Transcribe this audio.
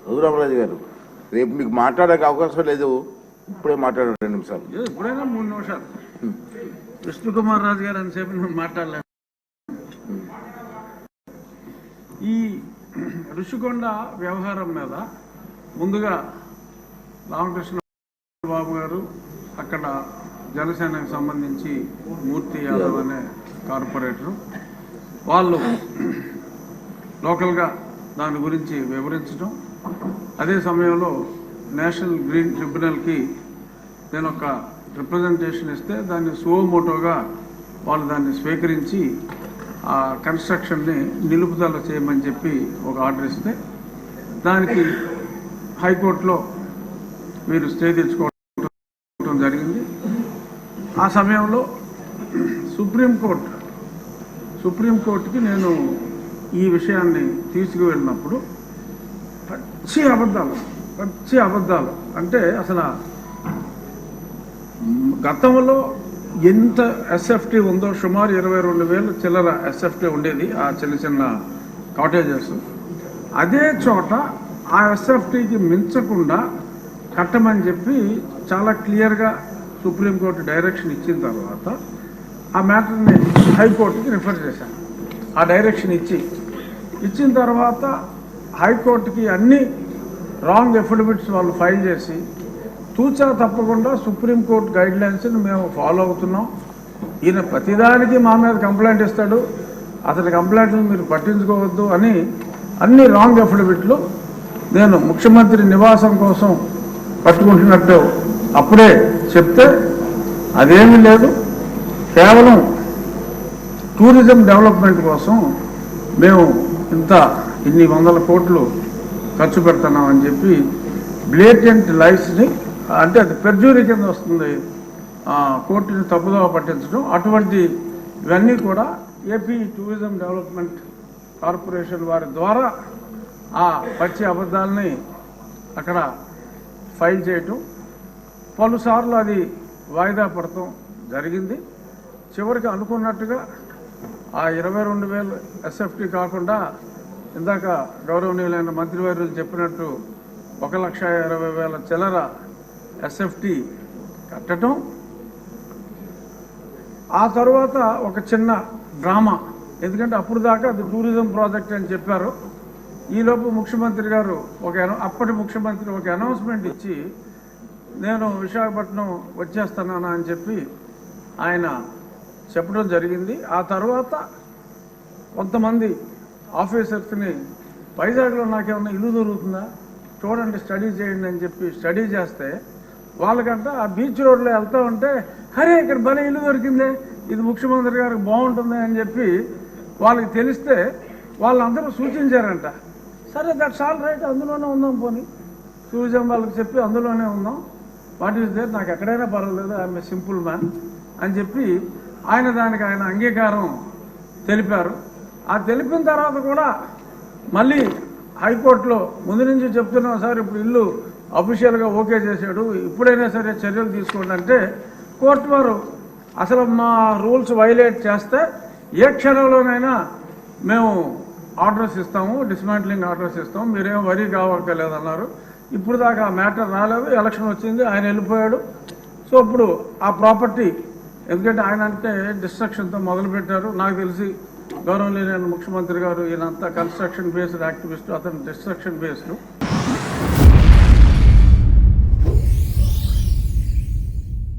రఘురామరాజు గారు, రేపు మీకు మాట్లాడే అవకాశం లేదు, ఇప్పుడే మాట్లాడారు 2 నిమిషాలు. ఇప్పుడైనా 3 నిమిషాలు. విష్ణుకుమార్ రాజు గారు అంతసేపు నేను మాట్లాడలేను. ఈ ఋషికొండ వ్యవహారం మీద ముందుగా రామకృష్ణ బాబు గారు, అక్కడ జనసేనకు సంబంధించి మూర్తి యాదవ్ అనే కార్పొరేటరు, వాళ్ళు లోకల్గా దాని గురించి వివరించడం, అదే సమయంలో నేషనల్ గ్రీన్ ట్రిబ్యునల్కి నేను ఒక రిప్రజెంటేషన్ ఇస్తే దాన్ని సువోమోటోగా వాళ్ళు దాన్ని స్వీకరించి ఆ కన్స్ట్రక్షన్ని నిలుపుదల చేయమని చెప్పి ఒక ఆర్డర్ ఇస్తే దానికి హైకోర్టులో మీరు స్టే తెచ్చుకోవడం జరిగింది. ఆ సమయంలో సుప్రీంకోర్టుకి నేను ఈ విషయాన్ని తీసుకువెళ్ళినప్పుడు పచ్చి అబద్ధాలు అంటే అసలు గతంలో ఎంత ఎస్ఎఫ్టీ ఉందో సుమారు 22,000 చిల్లర ఎస్ఎఫ్టీ ఉండేది ఆ చిన్న చిన్న కాటేజెస్. అదే చోట ఆ ఎస్ఎఫ్టీకి మించకుండా కట్టమని చెప్పి చాలా క్లియర్గా సుప్రీంకోర్టు డైరెక్షన్ ఇచ్చిన తర్వాత ఆ మ్యాటర్ని హైకోర్టుకి రిఫర్ చేశాను. ఆ డైరెక్షన్ ఇచ్చిన తర్వాత హైకోర్టుకి అన్ని రాంగ్ ఎఫిడవిట్స్ వాళ్ళు ఫైల్ చేసి తూచా తప్పకుండా సుప్రీంకోర్టు గైడ్ లైన్స్ని మేము ఫాలో అవుతున్నాం, ఈయన ప్రతిదానికి మా మీద కంప్లైంట్ ఇస్తాడు, అతని కంప్లైంట్లు మీరు పట్టించుకోవద్దు అని అన్ని రాంగ్ ఎఫిడవిట్లు నేను ముఖ్యమంత్రి నివాసం కోసం పట్టుకుంటున్నట్టు అప్పుడే చెప్తే అదేమీ లేదు, కేవలం టూరిజం డెవలప్మెంట్ కోసం మేము ఇన్ని 100 కోట్లు ఖర్చు పెడుతున్నామని చెప్పి బ్లేటెంట్ లైస్ని, అంటే అది పెర్జూరీ కింద వస్తుంది, కోర్టుని తప్పుదోవ పట్టించడం, అటువంటి ఇవన్నీ కూడా ఏపీ టూరిజం డెవలప్మెంట్ కార్పొరేషన్ వారి ద్వారా ఆ పచ్చి అబద్ధాలని అక్కడ ఫైల్ చేయటం, పలుసార్లు అది వాయిదా పడటం జరిగింది. చివరికి అనుకున్నట్టుగా ఆ 22,000 ఎస్ఎఫ్టీ కాకుండా ఇందాక గౌరవనీయులైన మంత్రివర్యులు చెప్పినట్టు 1,20,000 చిల్లర ఎస్ఎఫ్టీ కట్టడం, ఆ తర్వాత ఒక చిన్న డ్రామా, ఎందుకంటే అప్పుడు దాకా అది టూరిజం ప్రాజెక్ట్ అని చెప్పారు. ఈలోపు ముఖ్యమంత్రి గారు అప్పటి ముఖ్యమంత్రి ఒక అనౌన్స్మెంట్ ఇచ్చి నేను విశాఖపట్నం వచ్చేస్తున్నాను అని చెప్పి ఆయన చెప్పడం జరిగింది. ఆ తర్వాత కొంతమంది ఆఫీసర్స్ని వైజాగ్లో నాకేమన్నా ఇల్లు దొరుకుతుందా చూడండి, స్టడీ చేయండి అని చెప్పి స్టడీ చేస్తే వాళ్ళకంట ఆ బీచ్ రోడ్లో వెళ్తూ ఉంటే అరే ఇక్కడ భలే ఇల్లు దొరికిందే, ఇది ముఖ్యమంత్రి గారికి బాగుంటుంది అని చెప్పి వాళ్ళకి తెలిస్తే వాళ్ళందరూ సూచించారంట. సరే దట్స్ ఆల్ రైట్, అందులోనే ఉందాం, పోనీ టూరిజం వాళ్ళకి చెప్పి అందులోనే ఉందాం, వాట్ ఈస్ దేర్, నాకు ఎక్కడైనా పర్వాలేదు, ఐఎమ్ ఏ సింపుల్ మ్యాన్ అని చెప్పి దానికి ఆయన అంగీకారం తెలిపారు. ఆ తెలిపిన తర్వాత కూడా మళ్ళీ హైకోర్టులో ముందు నుంచి చెప్తున్నాం సార్, ఇప్పుడు ఇల్లు అఫీషియల్గా ఓకే చేశాడు, ఇప్పుడైనా సరే చర్యలు తీసుకోండి అంటే కోర్టు వారు అసలు మా రూల్స్ వైలేట్ చేస్తే ఏ క్షణంలోనైనా మేము ఆర్డర్స్ ఇస్తాము, డిస్మాంట్లింగ్ ఆర్డర్స్ ఇస్తాము, మీరేం వరీ కావక్కర్లేదన్నారు. ఇప్పుడు దాకా ఆ మ్యాటర్ రాలేదు, ఎలక్షన్ వచ్చింది, ఆయన వెళ్ళిపోయాడు. సో ఇప్పుడు ఆ ప్రాపర్టీ, ఎందుకంటే ఆయన అంటే డిస్ట్రక్షన్తో మొదలుపెట్టారు, నాకు తెలిసి గౌరవనీయులైన ముఖ్యమంత్రి గారు ఈయనంతా కన్స్ట్రక్షన్ బేస్డ్ యాక్టివిస్ట్, అతను డిస్ట్రక్షన్ బేస్డ్.